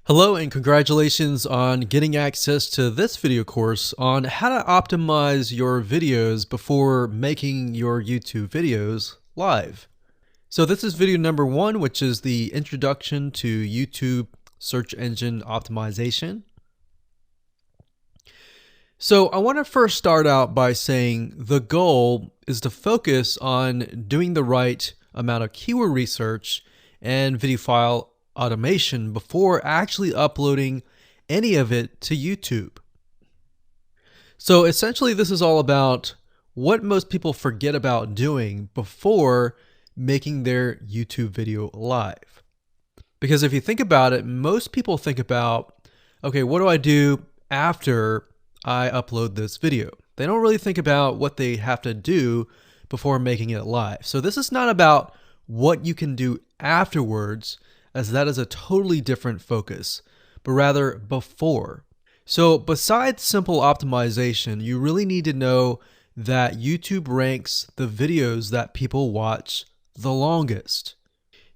Hello and congratulations on getting access to this video course on how to optimize your videos before making your YouTube videos live. So this is video number 1, which is the introduction to YouTube search engine optimization. So I want to first start out by saying the goal is to focus on doing the right amount of keyword research and video file automation before actually uploading any of it to YouTube. So essentially this is all about what most people forget about doing before making their YouTube video live. Because if you think about it, most people think about, okay, what do I do after I upload this video? They don't really think about what they have to do before making it live. So this is not about what you can do afterwards, as that is a totally different focus, but rather before. So besides simple optimization, you really need to know that YouTube ranks the videos that people watch the longest.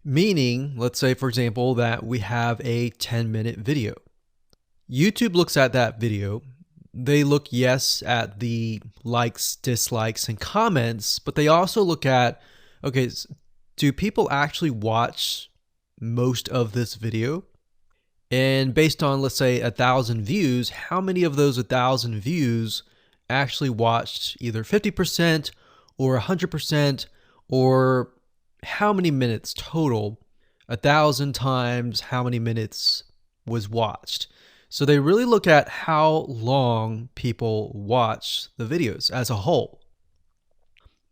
Meaning, let's say for example that we have a 10-minute video. YouTube looks at that video. They look, yes, at the likes, dislikes, and comments, but they also look at, okay, do people actually watch most of this video? And based on, let's say, 1,000 views, how many of those 1,000 views actually watched either 50% or 100%, or how many minutes total? 1,000 times how many minutes was watched. So they really look at how long people watch the videos as a whole.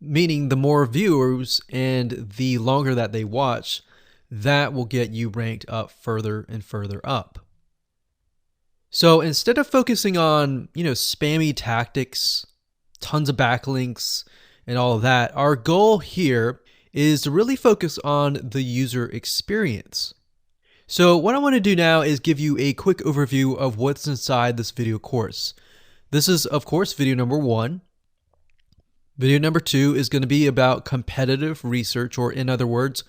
Meaning the more viewers and the longer that they watch, that will get you ranked up further and further up. So instead of focusing on, spammy tactics, tons of backlinks, and all of that, our goal here is to really focus on the user experience. So what I want to do now is give you a quick overview of what's inside this video course. This is, of course, video number 1. Video number 2 is going to be about competitive research, or in other words,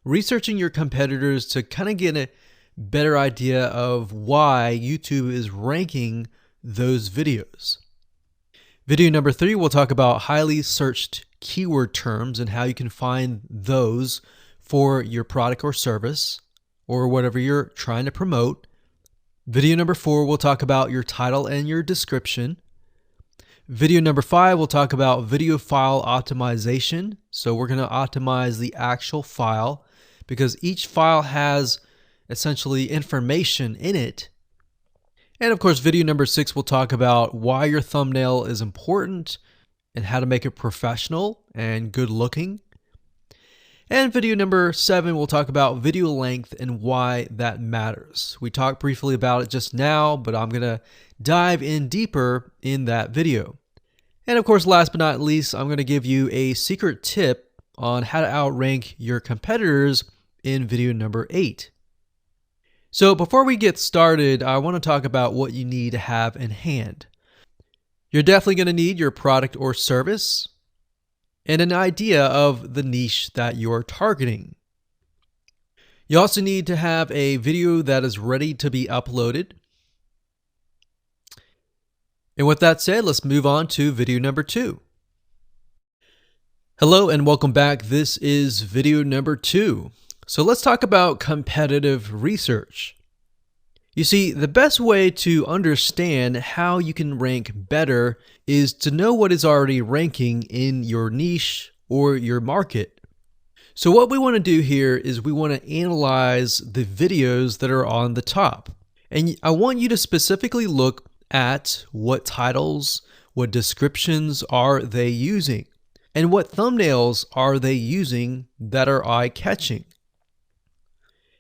researching your competitors to kind of get a better idea of why YouTube is ranking those videos. Video number 3, we'll talk about highly searched keyword terms and how you can find those for your product or service or whatever you're trying to promote. Video number 4, we'll talk about your title and your description. Video number 5, we'll talk about video file optimization. So we're going to optimize the actual file, because each file has essentially information in it. And of course, video number 6 will talk about why your thumbnail is important and how to make it professional and good looking. And video number 7 will talk about video length and why that matters. We talked briefly about it just now, but I'm going to dive in deeper in that video. And of course, last but not least, I'm going to give you a secret tip on how to outrank your competitors in video number 8. So before we get started, I want to talk about what you need to have in hand. You're definitely going to need your product or service and an idea of the niche that you're targeting. You also need to have a video that is ready to be uploaded. And with that said, let's move on to video number 2. Hello and welcome back. This is video number 2. So let's talk about competitive research. You see, the best way to understand how you can rank better is to know what is already ranking in your niche or your market. So what we want to do here is we want to analyze the videos that are on the top. And I want you to specifically look at what titles, what descriptions are they using, and what thumbnails are they using that are eye-catching.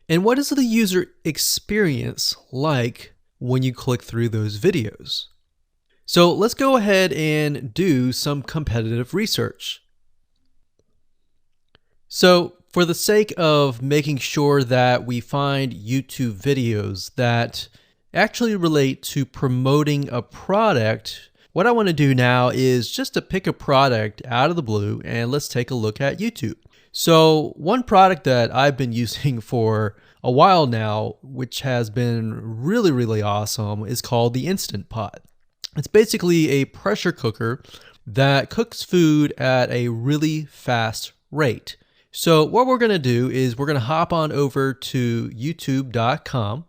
And what is the user experience like when you click through those videos? So let's go ahead and do some competitive research. So for the sake of making sure that we find YouTube videos that actually relate to promoting a product, what I want to do now is just to pick a product out of the blue and let's take a look at YouTube. So one product that I've been using for a while now, which has been really, really awesome, is called the Instant Pot. It's basically a pressure cooker that cooks food at a really fast rate. So what we're going to do is we're going to hop on over to youtube.com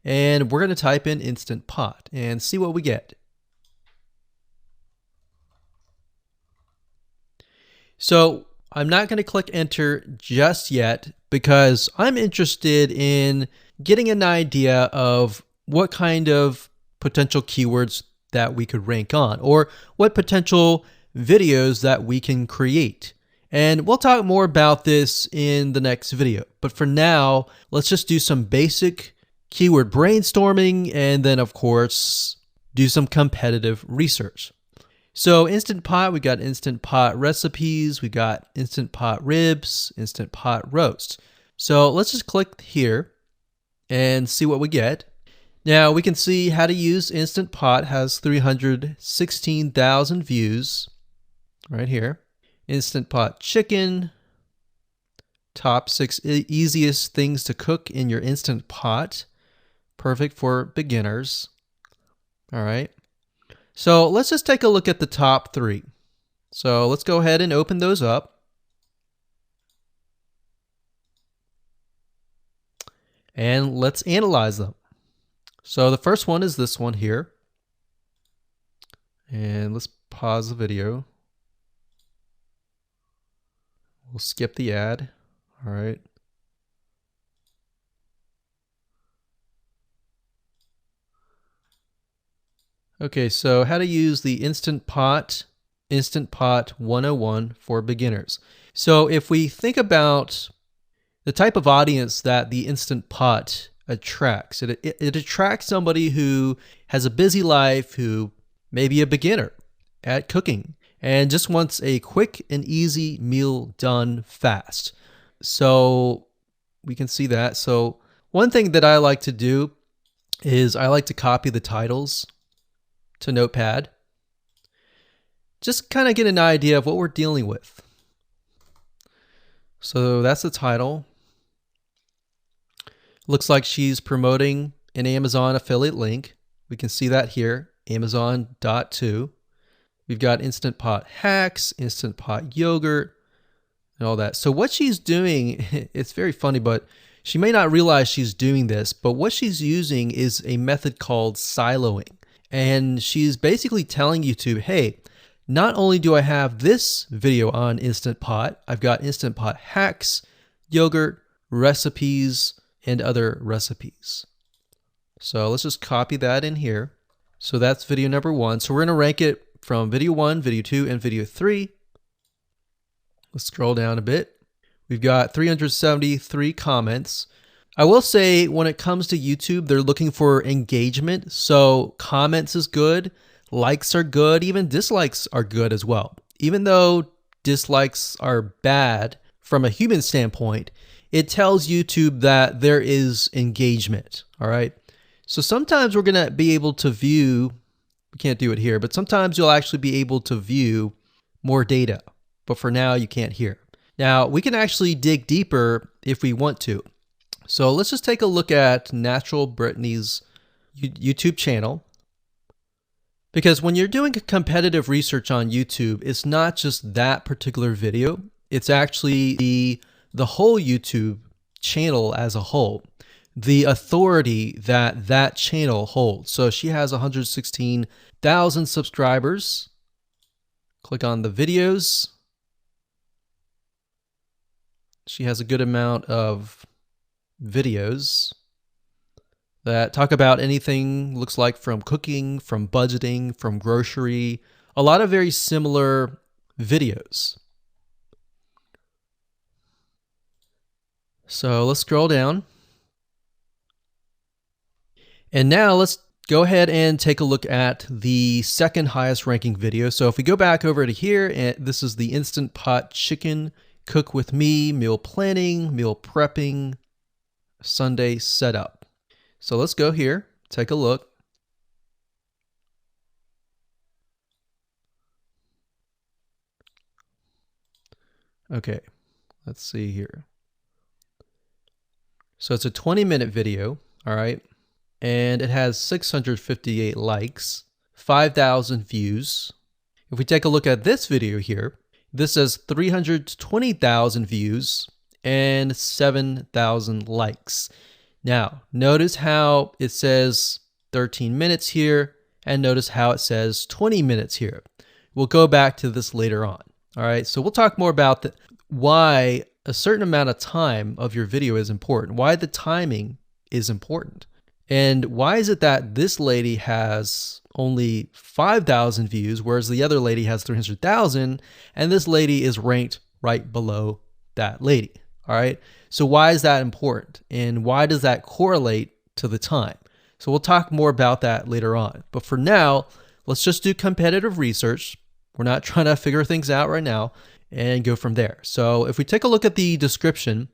and we're going to type in Instant Pot and see what we get. So I'm not going to click enter just yet because I'm interested in getting an idea of what kind of potential keywords that we could rank on, or what potential videos that we can create. And we'll talk more about this in the next video. But for now, let's just do some basic keyword brainstorming and then, of course, do some competitive research. So Instant Pot, we got Instant Pot recipes, we got Instant Pot ribs, Instant Pot roast. So let's just click here and see what we get. Now we can see how to use Instant Pot has 316,000 views right here. Instant Pot chicken, top 6 easiest things to cook in your Instant Pot. Perfect for beginners. All right. So let's just take a look at the top 3. So let's go ahead and open those up. And let's analyze them. So the first one is this one here. And let's pause the video. We'll skip the ad. All right. Okay, so how to use the Instant Pot 101 for beginners. So if we think about the type of audience that the Instant Pot attracts, it attracts somebody who has a busy life, who may be a beginner at cooking and just wants a quick and easy meal done fast. So we can see that. So one thing that I like to do is I like to copy the titles to Notepad. Just kind of get an idea of what we're dealing with. So that's the title. Looks like she's promoting an Amazon affiliate link. We can see that here, Amazon.to. We've got Instant Pot hacks, Instant Pot yogurt, and all that. So what she's doing, it's very funny, but she may not realize she's doing this, but what she's using is a method called siloing. And she's basically telling YouTube, hey, not only do I have this video on Instant Pot, I've got Instant Pot hacks, yogurt, recipes, and other recipes. So let's just copy that in here. So that's video number 1. So we're going to rank it from video 1, video 2, and video 3. Let's scroll down a bit. We've got 373 comments. I will say when it comes to YouTube, they're looking for engagement. So comments is good, likes are good, even dislikes are good as well. Even though dislikes are bad from a human standpoint, it tells YouTube that there is engagement. All right. So sometimes we're going to be able to view, we can't do it here, but sometimes you'll actually be able to view more data. But for now, you can't hear. Now, we can actually dig deeper if we want to. So let's just take a look at Natural Brittany's YouTube channel. Because when you're doing competitive research on YouTube, it's not just that particular video. It's actually the whole YouTube channel as a whole. The authority that that channel holds. So she has 116,000 subscribers. Click on the videos. She has a good amount of videos that talk about anything, looks like from cooking, from budgeting, from grocery, a lot of very similar videos. So let's scroll down. And now let's go ahead and take a look at the second highest ranking video. So if we go back over to here, and this is the Instant Pot chicken cook with me, meal planning, meal prepping, Sunday setup. So let's go here, take a look. Okay, let's see here. So it's a 20-minute video, all right? And it has 658 likes, 5,000 views. If we take a look at this video here, this has 320,000 views and 7,000 likes. Now, notice how it says 13 minutes here, and notice how it says 20 minutes here. We'll go back to this later on. All right, so we'll talk more about why a certain amount of time of your video is important, why the timing is important. And why is it that this lady has only 5,000 views, whereas the other lady has 300,000, and this lady is ranked right below that lady? All right, so why is that important? And why does that correlate to the time? So we'll talk more about that later on. But for now, let's just do competitive research. We're not trying to figure things out right now, and go from there. So if we take a look at the description,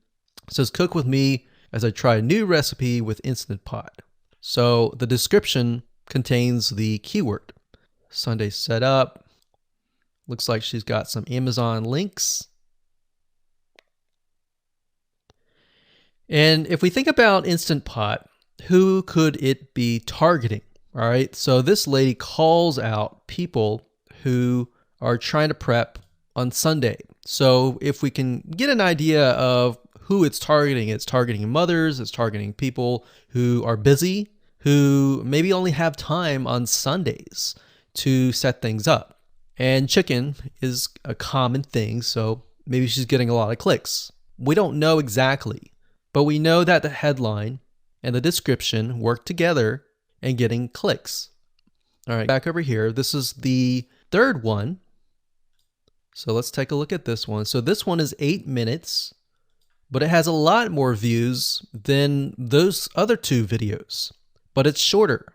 it says cook with me as I try a new recipe with Instant Pot. So the description contains the keyword. Sunday setup. Looks like she's got some Amazon links. And if we think about Instant Pot, who could it be targeting? All right, so this lady calls out people who are trying to prep on Sunday. So if we can get an idea of who it's targeting mothers, it's targeting people who are busy, who maybe only have time on Sundays to set things up. And chicken is a common thing, so maybe she's getting a lot of clicks. We don't know exactly, but we know that the headline and the description work together and getting clicks. All right, back over here, this is the third one. So let's take a look at this one. So this one is 8 minutes, but it has a lot more views than those other two videos, but it's shorter.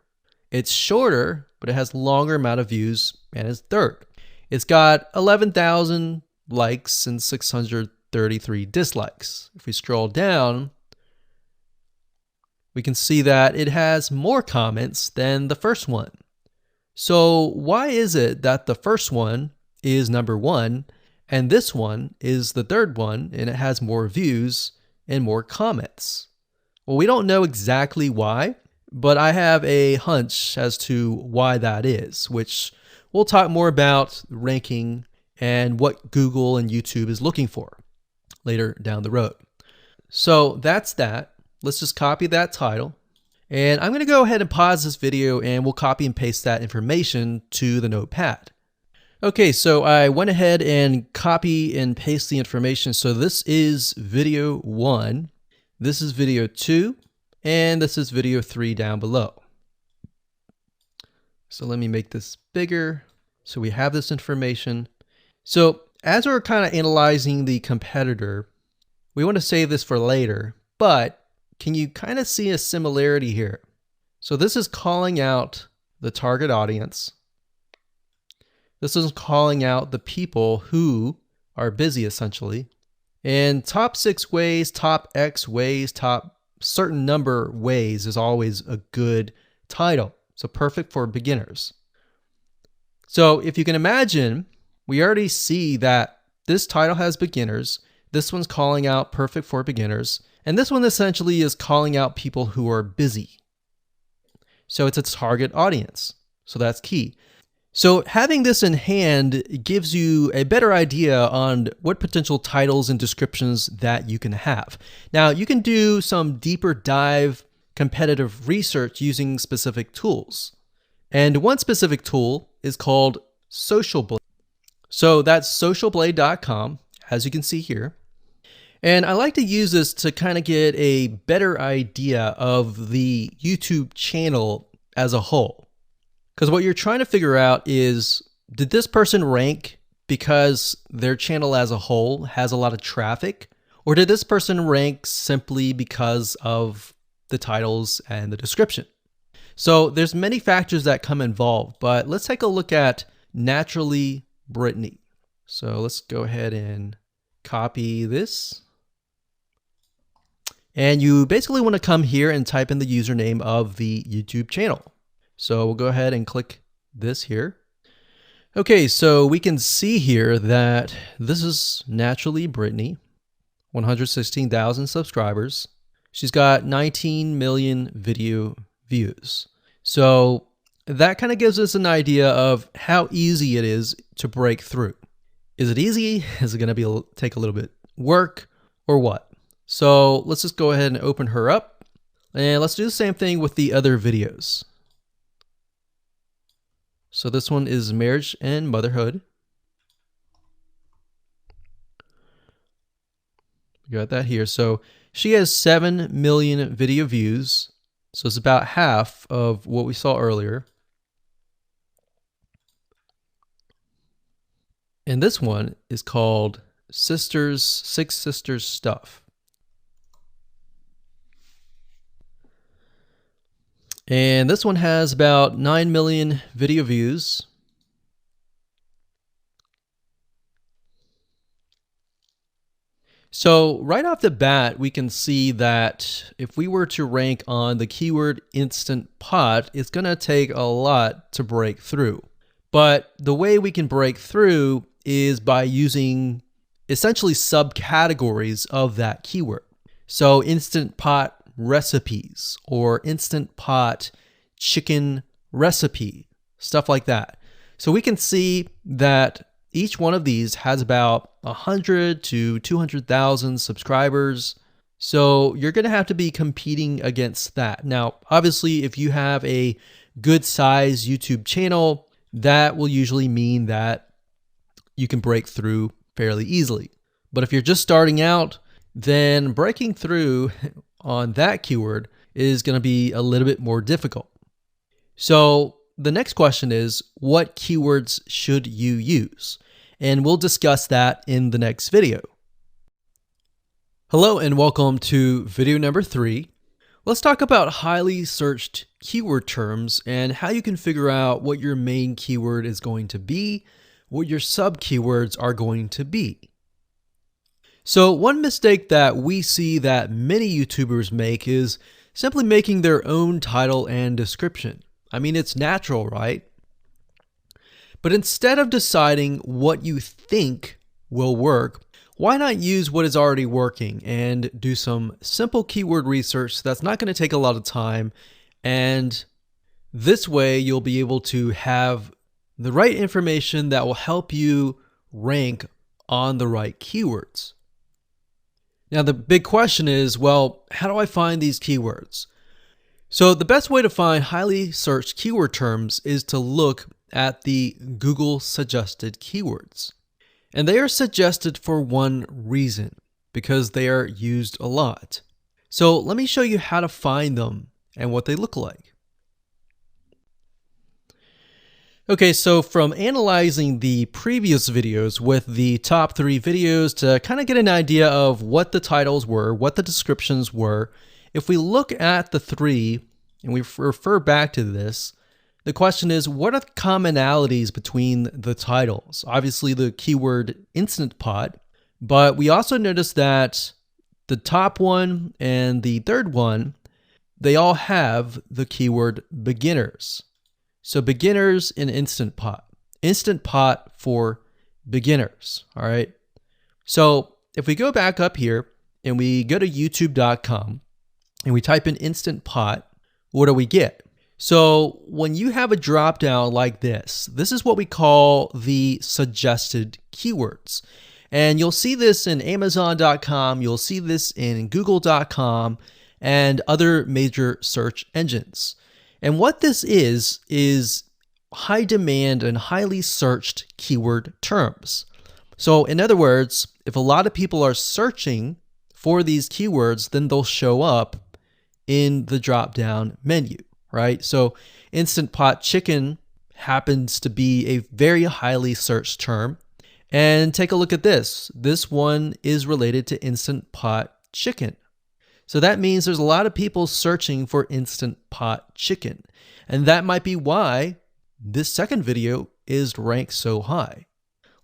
It's shorter, but it has longer amount of views, and it's third. It's got 11,000 likes and 633 dislikes. If we scroll down, we can see that it has more comments than the first one. So why is it that the first one is number one and this one is the third one and it has more views and more comments? Well, we don't know exactly why, but I have a hunch as to why that is, which we'll talk more about ranking and what Google and YouTube is looking for later down the road. So that's that. Let's just copy that title. And I'm going to go ahead and pause this video and we'll copy and paste that information to the notepad. Okay, so I went ahead and copy and paste the information. So this is video 1, this is video 2, and this is video 3 down below. So let me make this bigger so we have this information. So as we're kind of analyzing the competitor, we want to save this for later, but can you kind of see a similarity here? So this is calling out the target audience. This is calling out the people who are busy, essentially. And top 6 ways, top X ways, top certain number ways is always a good title. So perfect for beginners. So if you can imagine, we already see that this title has beginners. This one's calling out perfect for beginners. And this one essentially is calling out people who are busy. So it's a target audience. So that's key. So having this in hand gives you a better idea on what potential titles and descriptions that you can have. Now, you can do some deeper dive competitive research using specific tools. And one specific tool is called Social Blade. So that's socialblade.com, as you can see here. And I like to use this to kind of get a better idea of the YouTube channel as a whole. Because what you're trying to figure out is, did this person rank because their channel as a whole has a lot of traffic? Or did this person rank simply because of the titles and the description? So there's many factors that come involved, but let's take a look at Naturally Brittany. So let's go ahead and copy this. And you basically want to come here and type in the username of the YouTube channel. So we'll go ahead and click this here. Okay, so we can see here that this is Naturally Brittany, 116,000 subscribers. She's got 19 million video views. So that kind of gives us an idea of how easy it is to break through. Is it easy? Is it going to take a little bit work or what? So let's just go ahead and open her up, and let's do the same thing with the other videos. So this one is marriage and motherhood. We got that here. So she has 7 million video views. So it's about half of what we saw earlier. And this one is called Six Sisters Stuff. And this one has about 9 million video views. So right off the bat, we can see that if we were to rank on the keyword Instant Pot, it's going to take a lot to break through. But the way we can break through is by using essentially subcategories of that keyword. So Instant Pot recipes or Instant Pot chicken recipe, stuff like that. So we can see that each one of these has about 100 to 200,000 subscribers. So you're going to have to be competing against that. Now, obviously, if you have a good size YouTube channel, that will usually mean that you can break through fairly easily. But if you're just starting out, then breaking through on that keyword is going to be a little bit more difficult. So the next question is, what keywords should you use? And we'll discuss that in the next video. Hello and welcome to video number 3. Let's talk about highly searched keyword terms and how you can figure out what your main keyword is going to be, what your sub keywords are going to be. So one mistake that we see that many YouTubers make is simply making their own title and description. I mean, it's natural, right? But instead of deciding what you think will work, why not use what is already working and do some simple keyword research that's not going to take a lot of time, and this way you'll be able to have the right information that will help you rank on the right keywords. Now the big question is, well, how do I find these keywords? So the best way to find highly searched keyword terms is to look at the Google suggested keywords. And they are suggested for one reason, because they are used a lot. So let me show you how to find them and what they look like. Okay, so from analyzing the previous videos with the top 3 videos to kind of get an idea of what the titles were, what the descriptions were, if we look at the 3 and we refer back to this, the question is, what are the commonalities between the titles? Obviously the keyword Instant Pot, but we also noticed that the top one and the third one, they all have the keyword beginners. So beginners in Instant Pot for beginners, all right? So if we go back up here and we go to youtube.com and we type in Instant Pot, what do we get? So when you have a drop down like this is what we call the suggested keywords. And you'll see this in amazon.com, you'll see this in google.com and other major search engines. And what this is high demand and highly searched keyword terms. So in other words, if a lot of people are searching for these keywords, then they'll show up in the drop down menu. Right? So Instant Pot chicken happens to be a very highly searched term. And take a look at this. This one is related to Instant Pot chicken. So that means there's a lot of people searching for Instant Pot chicken. And that might be why this second video is ranked so high.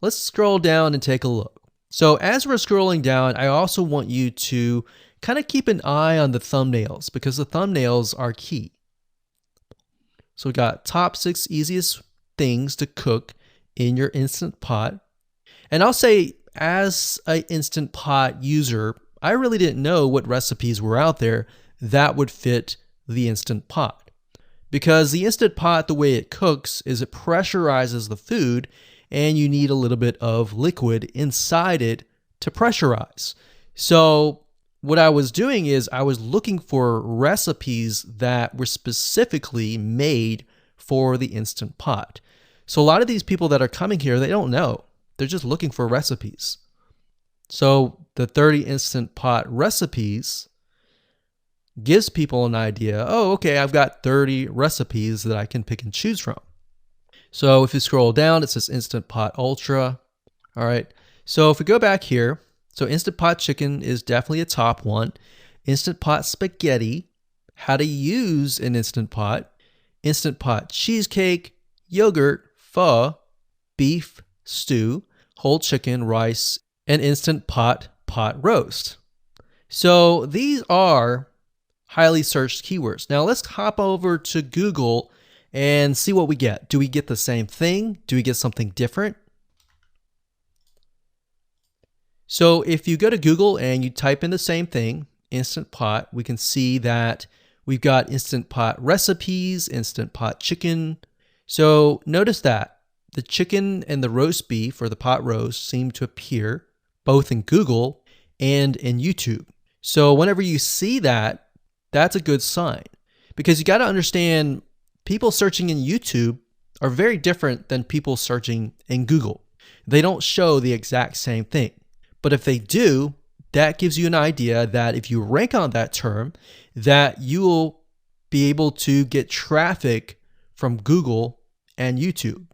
Let's scroll down and take a look. So as we're scrolling down, I also want you to kind of keep an eye on the thumbnails because the thumbnails are key. So we got top 6 easiest things to cook in your Instant Pot. And I'll say as an Instant Pot user, I really didn't know what recipes were out there that would fit the Instant Pot. Because the Instant Pot, the way it cooks is it pressurizes the food, and you need a little bit of liquid inside it to pressurize. So what I was doing is I was looking for recipes that were specifically made for the Instant Pot. So a lot of these people that are coming here, they don't know. They're just looking for recipes. So the 30 Instant Pot recipes gives people an idea. Oh, okay, I've got 30 recipes that I can pick and choose from. So if you scroll down, it says Instant Pot Ultra. All right. So if we go back here, so Instant Pot Chicken is definitely a top one. Instant Pot Spaghetti, how to use an Instant Pot. Instant Pot Cheesecake, Yogurt, Pho, Beef Stew, Whole Chicken, Rice, and Instant Pot Roast. So these are highly searched keywords. Now let's hop over to Google and see what we get. Do we get the same thing? Do we get something different? So if you go to Google and you type in the same thing, Instant Pot, we can see that we've got Instant Pot recipes, Instant Pot chicken. So notice that the chicken and the roast beef or the pot roast seem to appear both in Google and in YouTube. So whenever you see that, that's a good sign, because you got to understand people searching in YouTube are very different than people searching in Google. They don't show the exact same thing. But if they do, that gives you an idea that if you rank on that term, that you will be able to get traffic from Google and YouTube.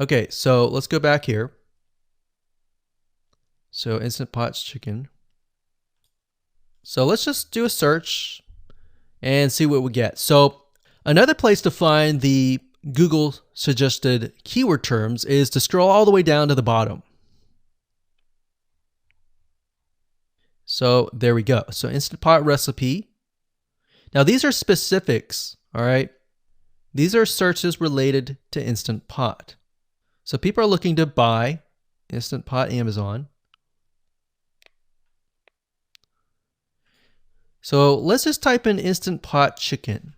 Okay, so let's go back here. So Instant Pot Chicken. So let's just do a search and see what we get. So another place to find the Google suggested keyword terms is to scroll all the way down to the bottom. So there we go. So Instant Pot recipe. Now these are specifics, all right? These are searches related to Instant Pot. So people are looking to buy Instant Pot Amazon. So let's just type in Instant Pot Chicken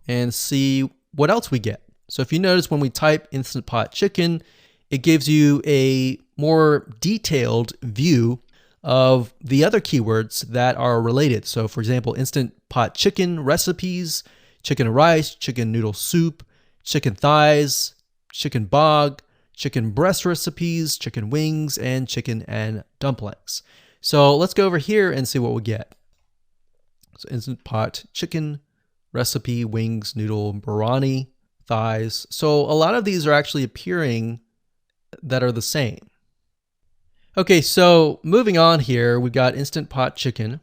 and see what else we get. So if you notice, when we type Instant Pot Chicken, it gives you a more detailed view of the other keywords that are related. So for example, Instant Pot Chicken recipes, chicken rice, chicken noodle soup, chicken thighs, chicken bog, chicken breast recipes, chicken wings, and chicken and dumplings. So let's go over here and see what we get. So Instant Pot Chicken recipe, wings, noodle, biryani, thighs. So a lot of these are actually appearing that are the same. Okay, so moving on here, we've got Instant Pot Chicken.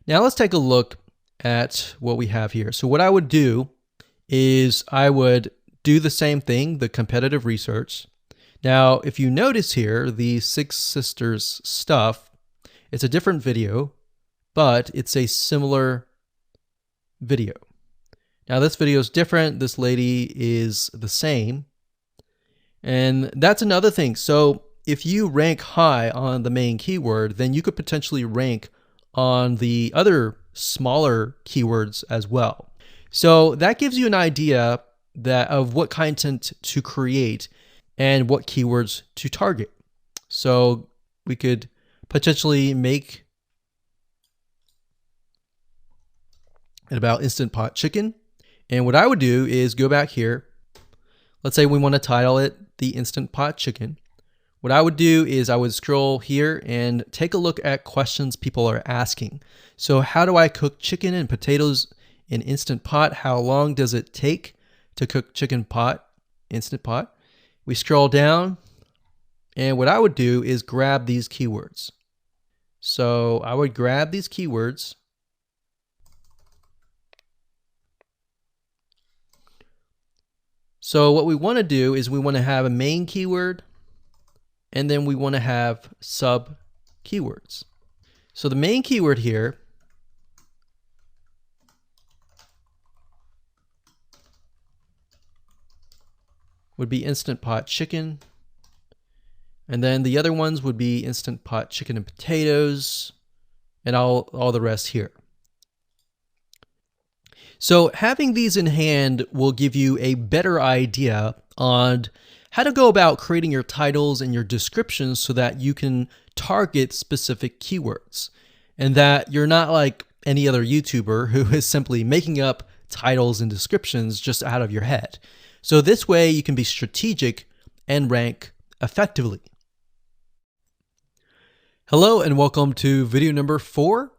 Now let's take a look at what we have here. So what I would do is I would do the same thing, the competitive research. Now, if you notice here, the Six Sisters stuff, it's a different video, but it's a similar video. Now this video is different. This lady is the same. And that's another thing. So if you rank high on the main keyword, then you could potentially rank on the other smaller keywords as well. So that gives you an idea that of what content to create and what keywords to target. So we could potentially make it about Instant Pot Chicken. And what I would do is go back here. Let's say we want to title it the Instant Pot Chicken. What I would do is I would scroll here and take a look at questions people are asking. So how do I cook chicken and potatoes in Instant Pot? How long does it take to cook chicken pot, Instant Pot? We scroll down, and what I would do is grab these keywords. So I would grab these keywords. So what we want to do is we want to have a main keyword, and then we want to have sub keywords. So the main keyword here would be Instant Pot Chicken. And then the other ones would be Instant Pot chicken and potatoes, and all the rest here. So having these in hand will give you a better idea on how to go about creating your titles and your descriptions so that you can target specific keywords, and that you're not like any other YouTuber who is simply making up titles and descriptions just out of your head. So this way you can be strategic and rank effectively. Hello and welcome to video number 4.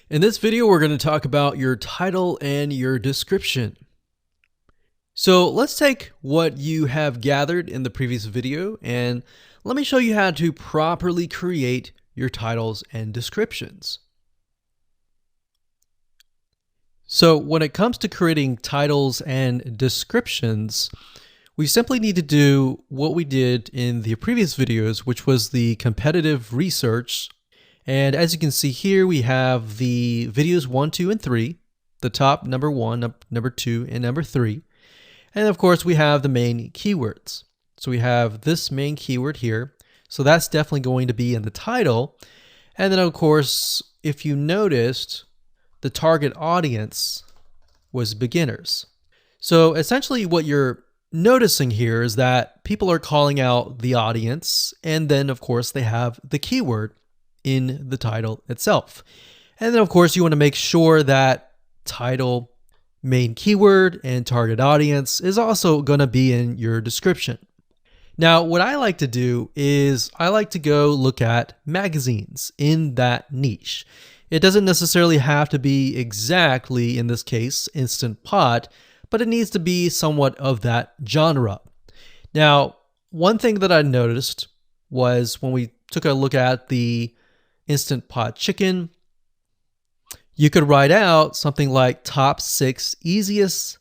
In this video, we're going to talk about your title and your description. So let's take what you have gathered in the previous video and let me show you how to properly create your titles and descriptions. So when it comes to creating titles and descriptions, we simply need to do what we did in the previous videos, which was the competitive research. And as you can see here, we have the videos 1, 2, and 3, the top number 1, number 2, and number 3. And of course, we have the main keywords. So we have this main keyword here. So that's definitely going to be in the title. And then of course, if you noticed, the target audience was beginners. So essentially what you're noticing here is that people are calling out the audience, and then of course they have the keyword in the title itself. And then of course you want to make sure that title, main keyword, and target audience is also going to be in your description. Now what I like to do is I like to go look at magazines in that niche. It doesn't necessarily have to be exactly, in this case, Instant Pot, but it needs to be somewhat of that genre. Now, one thing that I noticed was when we took a look at the Instant Pot chicken, you could write out something like top 6 easiest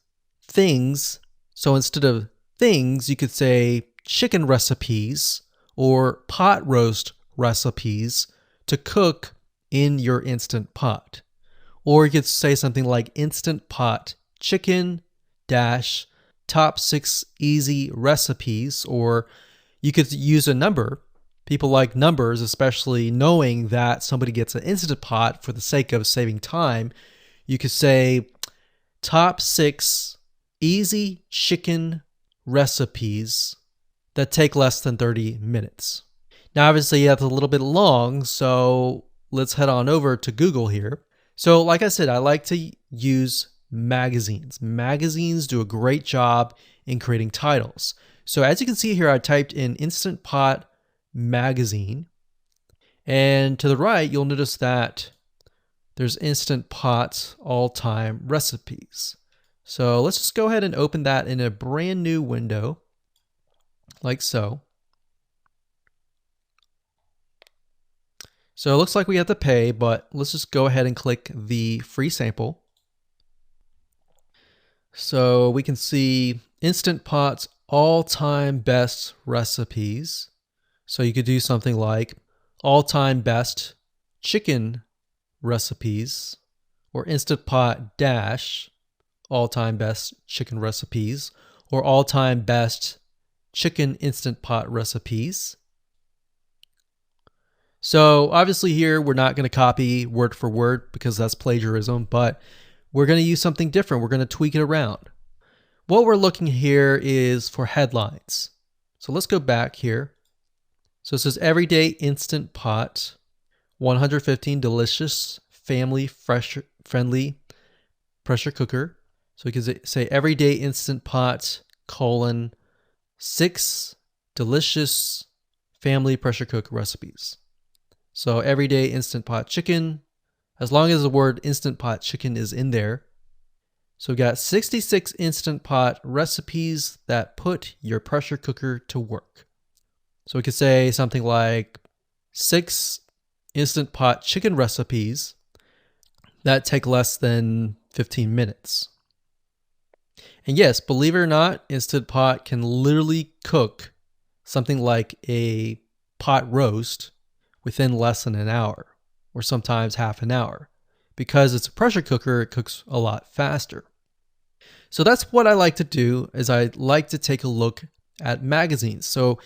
things. So instead of things, you could say chicken recipes or pot roast recipes to cook in your Instant Pot. Or you could say something like Instant Pot chicken dash top 6 easy recipes, or you could use a number. People like numbers, especially knowing that somebody gets an Instant Pot for the sake of saving time. You could say top 6 easy chicken recipes that take less than 30 minutes. Now, obviously, that's a little bit long, so let's head on over to Google here. So like I said, I like to use magazines. Magazines do a great job in creating titles. So as you can see here, I typed in Instant Pot magazine, and to the right, you'll notice that there's Instant Pot all-time recipes. So let's just go ahead and open that in a brand new window, like so. So it looks like we have to pay, but let's just go ahead and click the free sample. So we can see Instant Pot's all-time best recipes. So you could do something like all-time best chicken recipes, or Instant Pot dash all-time best chicken recipes, or all-time best chicken Instant Pot recipes. So obviously here we're not going to copy word for word because that's plagiarism, but we're going to use something different. We're going to tweak it around. What we're looking here is for headlines. So let's go back here. So it says everyday Instant Pot, 115 delicious, family friendly pressure cooker. So we can say everyday Instant Pot, 6 delicious family pressure cook recipes. So everyday Instant Pot chicken, as long as the word Instant Pot chicken is in there. So we got 66 Instant Pot recipes that put your pressure cooker to work. So we could say something like 6 Instant Pot chicken recipes that take less than 15 minutes. And yes, believe it or not, Instant Pot can literally cook something like a pot roast within less than an hour, or sometimes half an hour. Because it's a pressure cooker, it cooks a lot faster. So that's what I like to do, is I like to take a look at magazines. So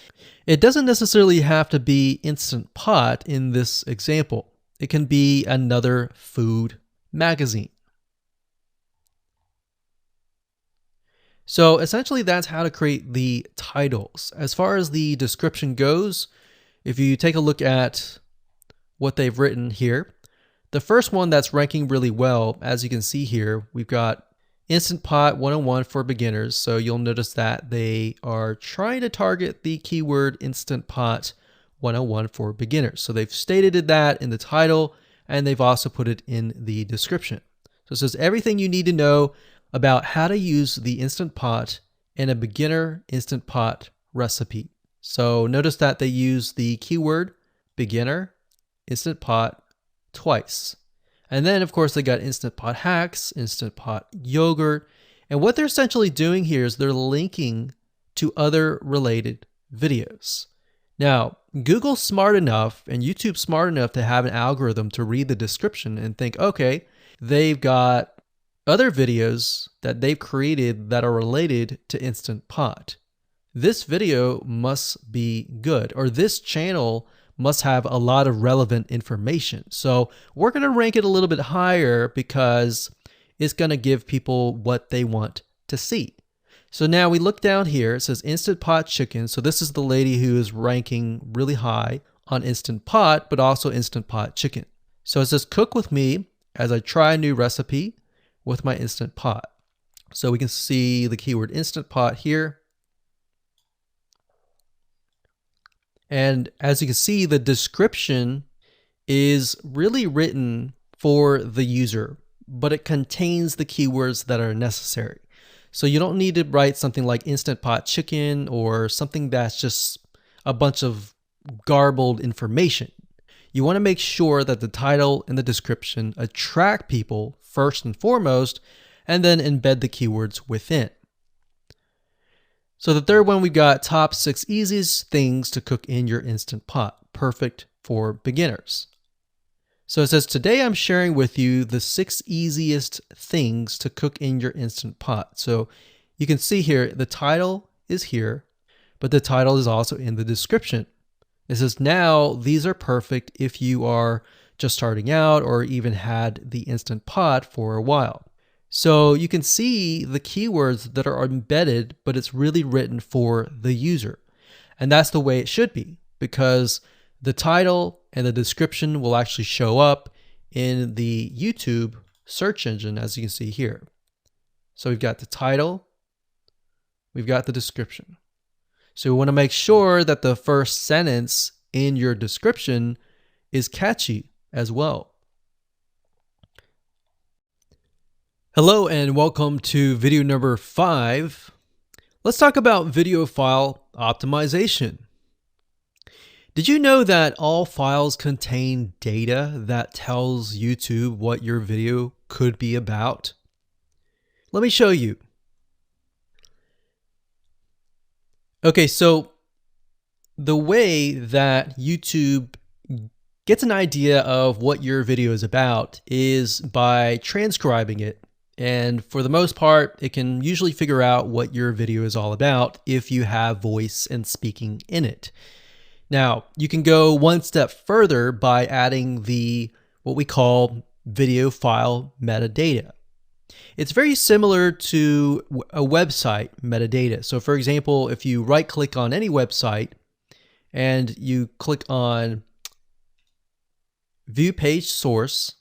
it doesn't necessarily have to be Instant Pot in this example. It can be another food magazine. So essentially that's how to create the titles. As far as the description goes, if you take a look at what they've written here, the first one that's ranking really well, as you can see here, we've got Instant Pot 101 for beginners. So you'll notice that they are trying to target the keyword Instant Pot 101 for beginners. So they've stated that in the title, and they've also put it in the description. So it says everything you need to know about how to use the Instant Pot in a beginner Instant Pot recipe. So notice that they use the keyword beginner Instant Pot twice. And then of course they got Instant Pot hacks, Instant Pot yogurt. And what they're essentially doing here is they're linking to other related videos. Now, Google's smart enough and YouTube's smart enough to have an algorithm to read the description and think, okay, they've got other videos that they've created that are related to Instant Pot. This video must be good, or this channel must have a lot of relevant information. So we're going to rank it a little bit higher because it's going to give people what they want to see. So now we look down here, it says Instant Pot Chicken. So this is the lady who is ranking really high on Instant Pot, but also Instant Pot Chicken. So it says cook with me as I try a new recipe with my Instant Pot. So we can see the keyword Instant Pot here. And as you can see, the description is really written for the user, but it contains the keywords that are necessary. So you don't need to write something like Instant Pot Chicken or something that's just a bunch of garbled information. You want to make sure that the title and the description attract people first and foremost, and then embed the keywords within. So the third one, we've got top 6 easiest things to cook in your Instant Pot, perfect for beginners. So it says, today I'm sharing with you the 6 easiest things to cook in your Instant Pot. So you can see here, the title is here, but the title is also in the description. It says, now these are perfect if you are just starting out or even had the Instant Pot for a while. So you can see the keywords that are embedded, but it's really written for the user. And that's the way it should be, because the title and the description will actually show up in the YouTube search engine, as you can see here. So we've got the title, we've got the description. So we want to make sure that the first sentence in your description is catchy as well. Hello and welcome to video number 5. Let's talk about video file optimization. Did you know that all files contain data that tells YouTube what your video could be about? Let me show you. Okay, so the way that YouTube gets an idea of what your video is about is by transcribing it. And for the most part, it can usually figure out what your video is all about if you have voice and speaking in it. Now, you can go one step further by adding what we call video file metadata. It's very similar to a website metadata. So for example, if you right click on any website and you click on View Page Source,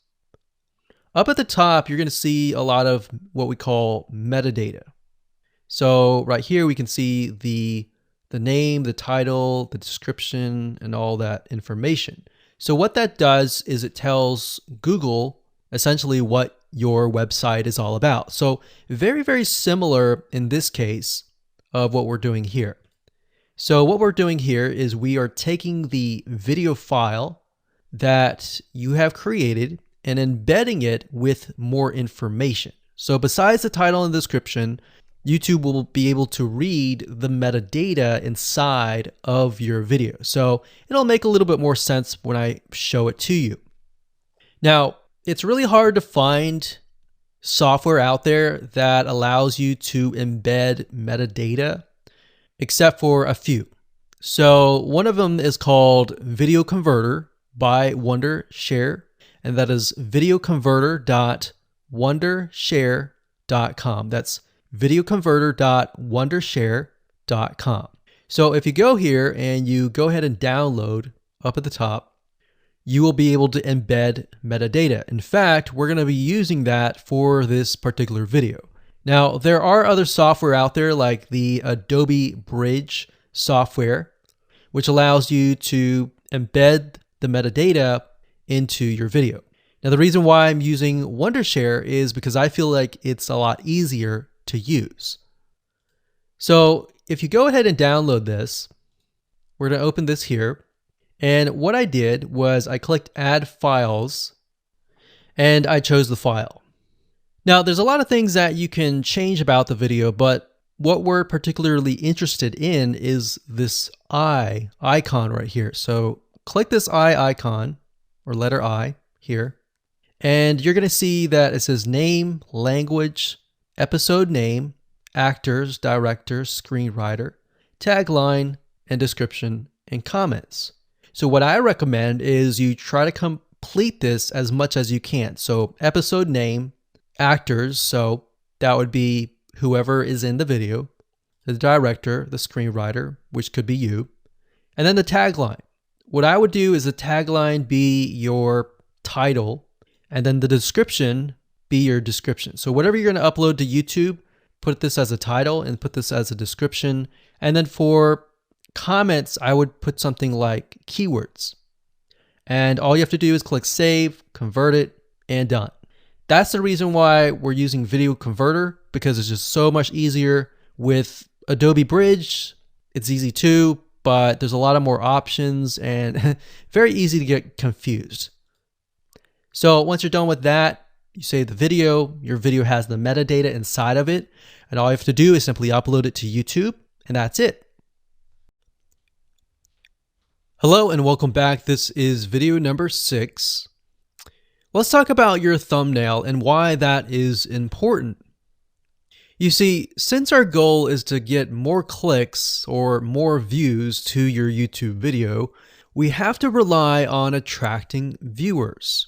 up at the top, you're going to see a lot of what we call metadata. So right here, we can see the name, the title, the description, and all that information. So what that does is it tells Google essentially what your website is all about. So very, very similar in this case of what we're doing here. So what we're doing here is we are taking the video file that you have created and embedding it with more information. So besides the title and description, YouTube will be able to read the metadata inside of your video. So it'll make a little bit more sense when I show it to you. Now, it's really hard to find software out there that allows you to embed metadata except for a few. So one of them is called Video Converter by Wondershare, and that is videoconverter.wondershare.com. That's videoconverter.wondershare.com. So if you go here and you go ahead and download up at the top, you will be able to embed metadata. In fact, we're going to be using that for this particular video. Now, there are other software out there like the Adobe Bridge software, which allows you to embed the metadata into your video. Now, the reason why I'm using Wondershare is because I feel like it's a lot easier to use. So if you go ahead and download this, we're going to open this here. And what I did was I clicked Add Files, and I chose the file. Now, there's a lot of things that you can change about the video, but what we're particularly interested in is this I icon right here. So click this I icon, or letter I here, and you're going to see that it says name, language, episode name, actors, directors, screenwriter, tagline, and description, and comments. So what I recommend is you try to complete this as much as you can. So episode name, actors, so that would be whoever is in the video, the director, the screenwriter, which could be you, and then the tagline. What I would do is the tagline be your title, and then the description be your description. So whatever you're going to upload to YouTube, put this as a title and put this as a description. And then for comments, I would put something like keywords. And all you have to do is click save, convert it, and done. That's the reason why we're using Video Converter, because it's just so much easier. With Adobe Bridge, it's easy too, but there's a lot of more options and very easy to get confused. So once you're done with that, you save the video, your video has the metadata inside of it, and all you have to do is simply upload it to YouTube, and that's it. Hello and welcome back. This is video number 6. Let's talk about your thumbnail and why that is important. You see, since our goal is to get more clicks or more views to your YouTube video, we have to rely on attracting viewers.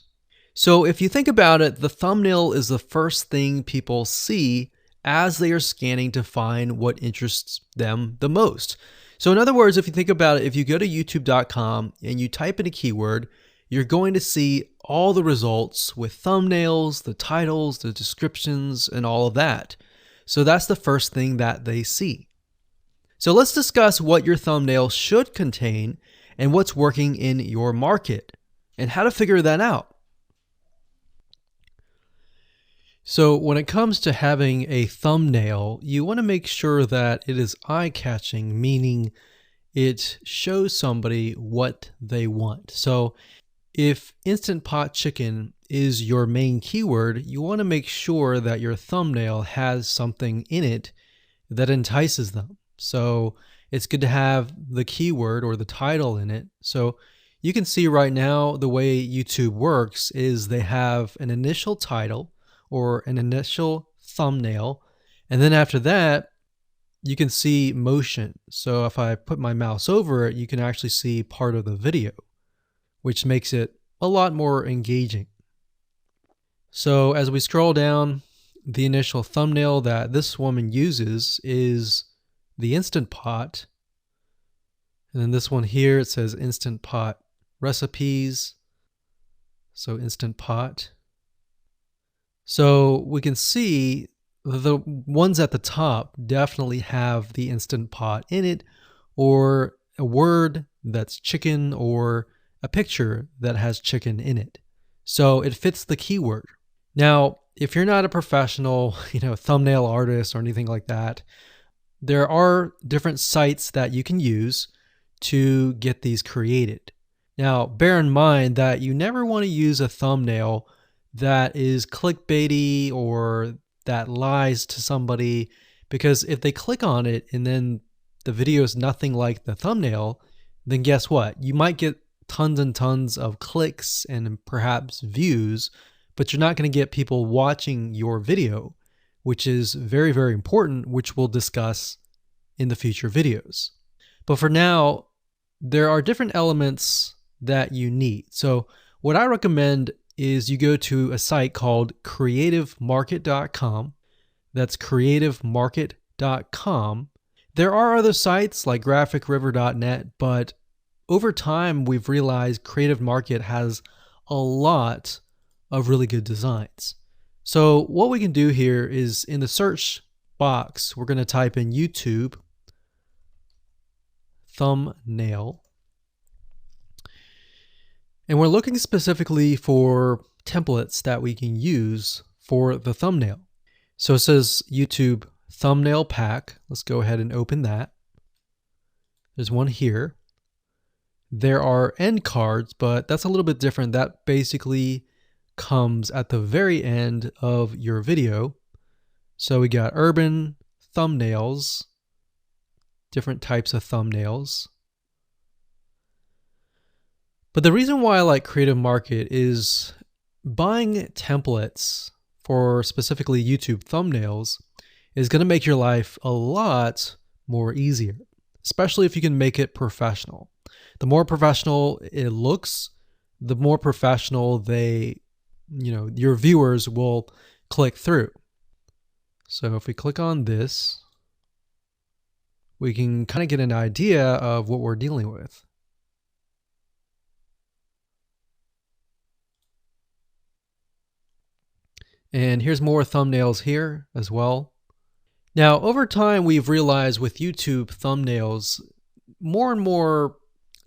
So if you think about it, the thumbnail is the first thing people see as they are scanning to find what interests them the most. So in other words, if you think about it, if you go to youtube.com and you type in a keyword, you're going to see all the results with thumbnails, the titles, the descriptions, and all of that. So that's the first thing that they see. So let's discuss what your thumbnail should contain and what's working in your market and how to figure that out. So when it comes to having a thumbnail, you want to make sure that it is eye-catching, meaning it shows somebody what they want. So if Instant Pot Chicken is your main keyword, you want to make sure that your thumbnail has something in it that entices them. So it's good to have the keyword or the title in it. So you can see right now the way YouTube works is they have an initial title or an initial thumbnail, and then after that you can see motion. So if I put my mouse over it, you can actually see part of the video, which makes it a lot more engaging. So as we scroll down, the initial thumbnail that this woman uses is the Instant Pot. And then this one here, it says Instant Pot recipes. So Instant Pot. So we can see the ones at the top definitely have the Instant Pot in it, or a word that's chicken, or a picture that has chicken in it. So it fits the keyword. Now, if you're not a professional, thumbnail artist or anything like that, there are different sites that you can use to get these created. Now, bear in mind that you never want to use a thumbnail that is clickbaity or that lies to somebody, because if they click on it and then the video is nothing like the thumbnail, then guess what? You might get tons and tons of clicks and perhaps views, but you're not going to get people watching your video, which is very, very important, which we'll discuss in the future videos. But for now, there are different elements that you need. So what I recommend is you go to a site called creativemarket.com. That's creativemarket.com. There are other sites like graphicriver.net, but over time we've realized Creative Market has a lot of really good designs. So what we can do here is in the search box, we're going to type in YouTube thumbnail. And we're looking specifically for templates that we can use for the thumbnail. So it says YouTube thumbnail pack. Let's go ahead and open that. There's one here. There are end cards, but that's a little bit different. That basically comes at the very end of your video. So we got urban thumbnails, different types of thumbnails. But the reason why I like Creative Market is buying templates for specifically YouTube thumbnails is going to make your life a lot more easier, especially if you can make it professional. The more professional it looks, the more professional your viewers will click through. So if we click on this, we can kind of get an idea of what we're dealing with. And here's more thumbnails here as well. Now, over time, we've realized with YouTube thumbnails, more and more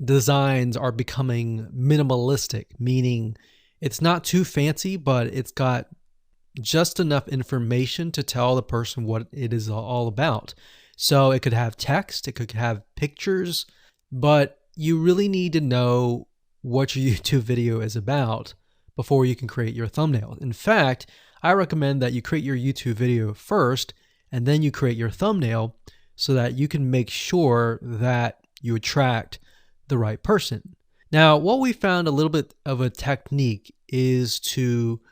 designs are becoming minimalistic, meaning it's not too fancy, but it's got just enough information to tell the person what it is all about. So it could have text, it could have pictures, but you really need to know what your YouTube video is about before you can create your thumbnail. In fact, I recommend that you create your YouTube video first and then you create your thumbnail so that you can make sure that you attract the right person. Now, what we found a little bit of a technique is to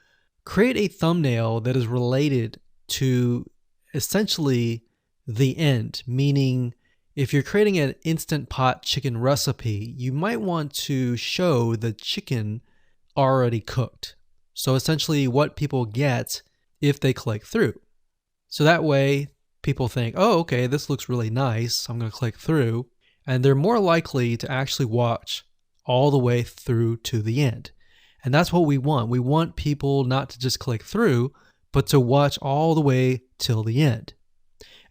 create a thumbnail that is related to essentially the end, meaning if you're creating an Instant Pot chicken recipe, you might want to show the chicken already cooked. So essentially what people get if they click through. So that way people think, oh, okay, this looks really nice. I'm going to click through. And they're more likely to actually watch all the way through to the end. And that's what we want. We want people not to just click through, but to watch all the way till the end.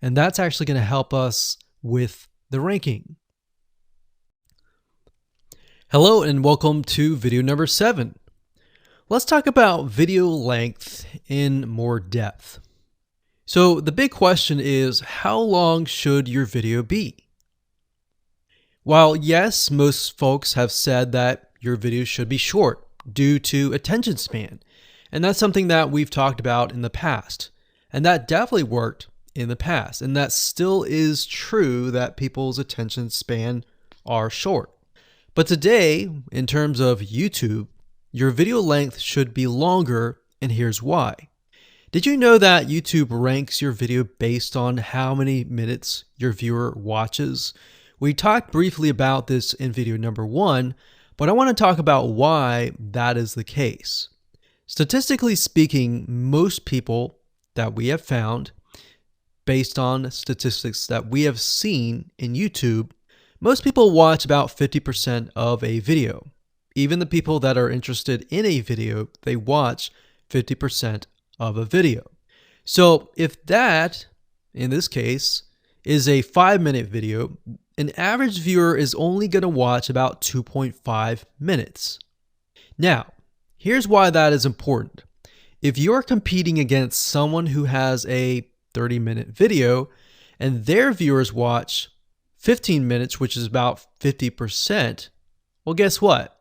And that's actually going to help us with the ranking. Hello and welcome to video number 7. Let's talk about video length in more depth. So the big question is, how long should your video be? While yes, most folks have said that your video should be short due to attention span, and that's something that we've talked about in the past, and that definitely worked in the past, and that still is true that people's attention span are short. But today, in terms of YouTube, your video length should be longer, and here's why. Did you know that YouTube ranks your video based on how many minutes your viewer watches? We talked briefly about this in video number 1, but I want to talk about why that is the case. Statistically speaking, most people that we have found, based on statistics that we have seen in YouTube, most people watch about 50% of a video. Even the people that are interested in a video, they watch 50% of a video. So if that, in this case, is a 5-minute video, an average viewer is only going to watch about 2.5 minutes. Now, here's why that is important. If you're competing against someone who has a 30-minute video and their viewers watch 15 minutes, which is about 50%, well, guess what?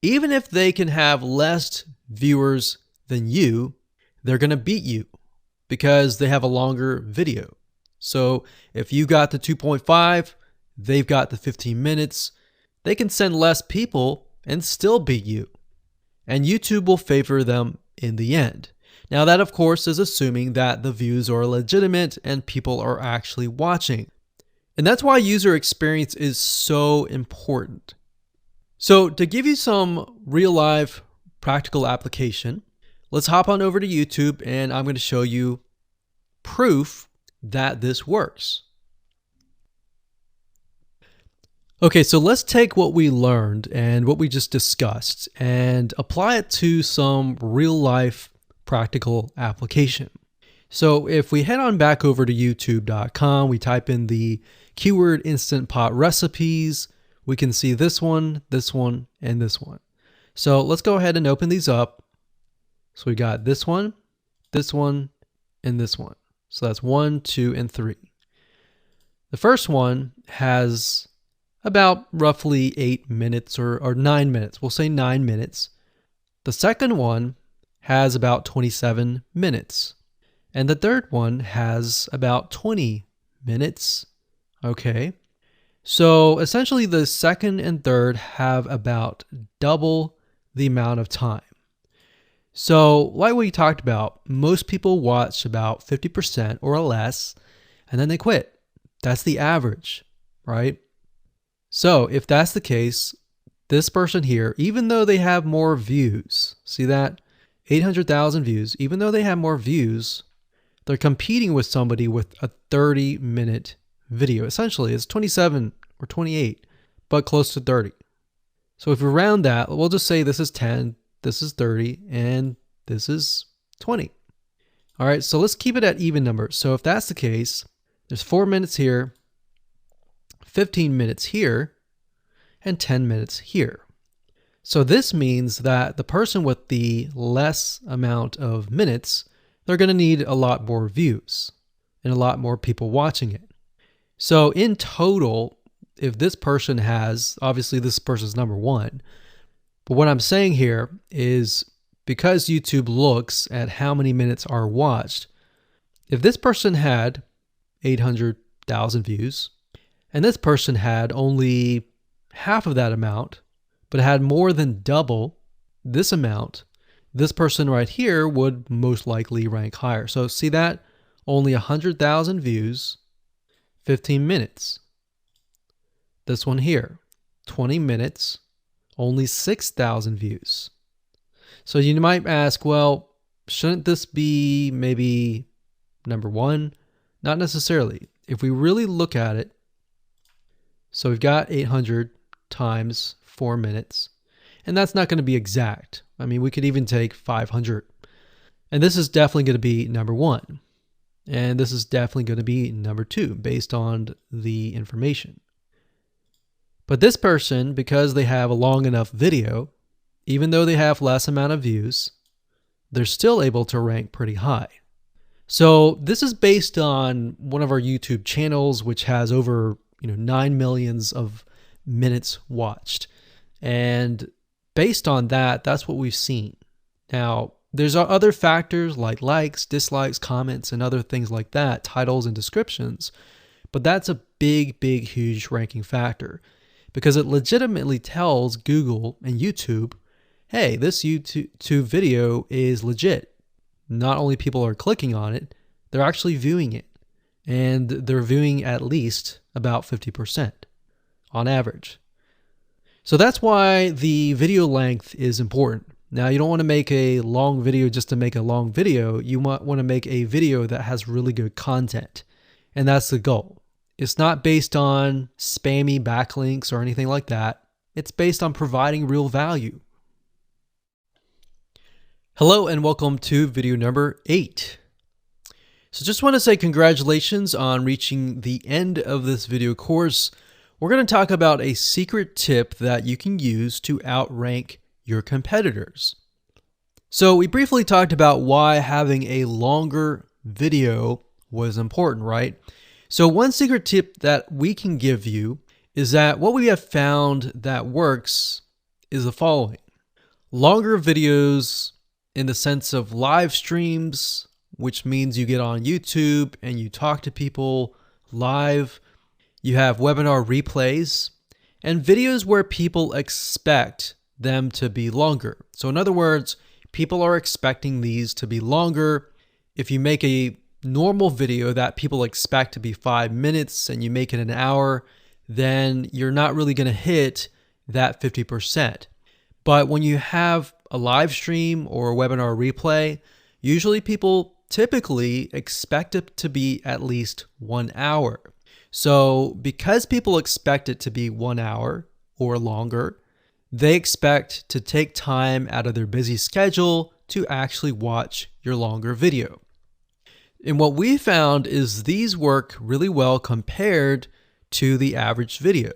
Even if they can have less viewers than you, they're going to beat you because they have a longer video. So if you got the 2.5, they've got the 15 minutes, they can send less people and still beat you. And YouTube will favor them in the end. Now that, of course, is assuming that the views are legitimate and people are actually watching. And that's why user experience is so important. So to give you some real life practical application, let's hop on over to YouTube and I'm going to show you proof that this works. Okay, so let's take what we learned and what we just discussed and apply it to some real life practical application. So if we head on back over to youtube.com, we type in the keyword Instant Pot recipes, we can see this one, and this one. So let's go ahead and open these up. So we got this one, and this one. So that's 1, 2, and 3. The first one has about roughly 8 minutes or 9 minutes. We'll say 9 minutes. The second one has about 27 minutes. And the third one has about 20 minutes. Okay. So essentially the second and third have about double the amount of time. So like we talked about, most people watch about 50% or less, and then they quit. That's the average, right? So if that's the case, this person here, even though they have more views, see that? 800,000 views, even though they have more views, they're competing with somebody with a 30-minute video. Essentially, it's 27 or 28, but close to 30. So if we round that, we'll just say this is 10, this is 30, and this is 20. All right, so let's keep it at even numbers. So if that's the case, there's 4 minutes here, 15 minutes here, and 10 minutes here. So this means that the person with the less amount of minutes, they're going to need a lot more views and a lot more people watching it. So in total, if this person has, obviously this person's number one, but what I'm saying here is because YouTube looks at how many minutes are watched, if this person had 800,000 views, and this person had only half of that amount, but had more than double this amount, this person right here would most likely rank higher. So see that? Only 100,000 views, 15 minutes. This one here, 20 minutes, only 6,000 views. So you might ask, well, shouldn't this be maybe number one? Not necessarily. If we really look at it, so we've got 800 times 4 minutes, and that's not going to be exact. I mean, we could even take 500. And this is definitely going to be number one. And this is definitely going to be number two based on the information. But this person, because they have a long enough video, even though they have less amount of views, they're still able to rank pretty high. So this is based on one of our YouTube channels, which has over 9 million of minutes watched. And based on that, that's what we've seen. Now, there's other factors like likes, dislikes, comments, and other things like that, titles and descriptions. But that's a big, huge ranking factor because it legitimately tells Google and YouTube, hey, this YouTube video is legit. Not only people are clicking on it, they're actually viewing it. And they're viewing at least about 50% on average. So that's why the video length is important. Now, you don't want to make a long video just to make a long video. You might want to make a video that has really good content. And that's the goal. It's not based on spammy backlinks or anything like that. It's based on providing real value. Hello and welcome to video number 8. So just want to say congratulations on reaching the end of this video course. We're going to talk about a secret tip that you can use to outrank your competitors. So we briefly talked about why having a longer video was important, right? So one secret tip that we can give you is that what we have found that works is the following. Longer videos in the sense of live streams, which means you get on YouTube and you talk to people live. You have webinar replays and videos where people expect them to be longer. So in other words, people are expecting these to be longer. If you make a normal video that people expect to be 5 minutes and you make it an hour, then you're not really going to hit that 50%. But when you have a live stream or a webinar replay, usually people typically expect it to be at least 1 hour. So because people expect it to be 1 hour or longer, they expect to take time out of their busy schedule to actually watch your longer video. And what we found is these work really well compared to the average video.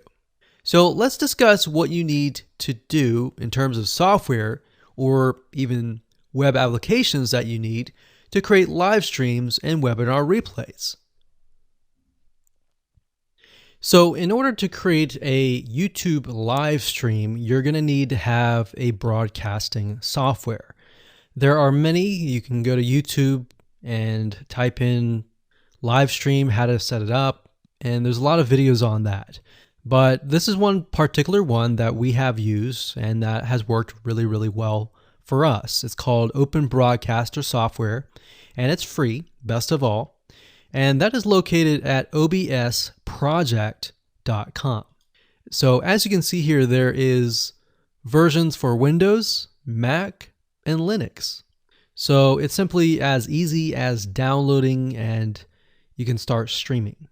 So let's discuss what you need to do in terms of software or even web applications that you need to create live streams and webinar replays. So in order to create a YouTube live stream, you're going to need to have a broadcasting software. There are many. You can go to YouTube and type in live stream, how to set it up, and there's a lot of videos on that. But this is one particular one that we have used and that has worked really, really well for us. It's called Open Broadcaster Software, and it's free, best of all. And that is located at obsproject.com. So as you can see here, there is versions for Windows, Mac, and Linux. So it's simply as easy as downloading and you can start streaming.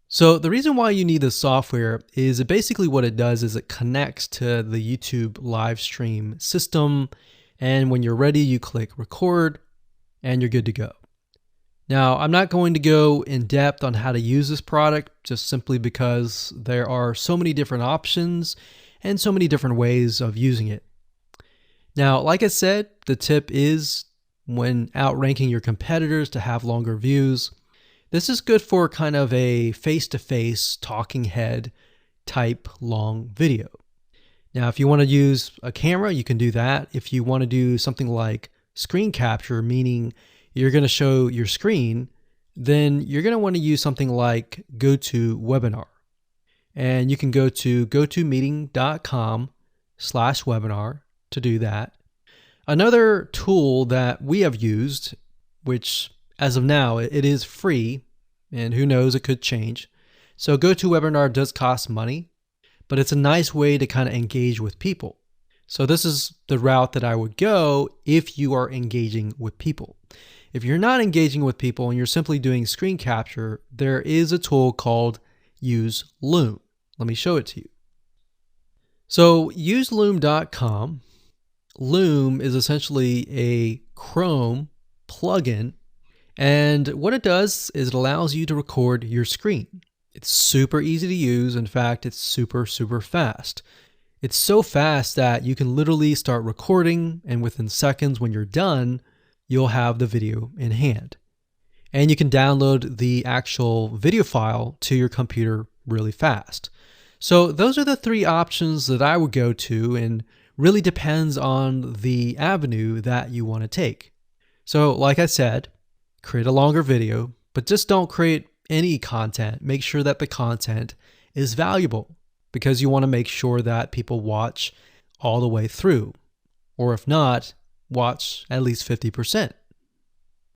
So the reason why you need this software is basically what it does is it connects to the YouTube live stream system. And when you're ready, you click record and you're good to go. Now, I'm not going to go in depth on how to use this product just simply because there are so many different options and so many different ways of using it. Now, like I said, the tip is when outranking your competitors to have longer views. This is good for kind of a face-to-face talking head type long video. Now, if you want to use a camera, you can do that. If you want to do something like screen capture, meaning you're going to show your screen, then you're going to want to use something like GoToWebinar. And you can go to gotomeeting.com/webinar to do that. Another tool that we have used, which as of now, it is free, and who knows, it could change. So GoToWebinar does cost money, but it's a nice way to kind of engage with people. So this is the route that I would go if you are engaging with people. If you're not engaging with people and you're simply doing screen capture, there is a tool called Use Loom. Let me show it to you. So useloom.com. Loom is essentially a Chrome plugin, and what it does is it allows you to record your screen. It's super easy to use. In fact, it's super, super fast. It's so fast that you can literally start recording, and within seconds when you're done, you'll have the video in hand. And you can download the actual video file to your computer really fast. So those are the three options that I would go to, and really depends on the avenue that you want to take. So like I said, create a longer video, but just don't create any content. Make sure that the content is valuable, because you want to make sure that people watch all the way through, or if not, watch at least 50%.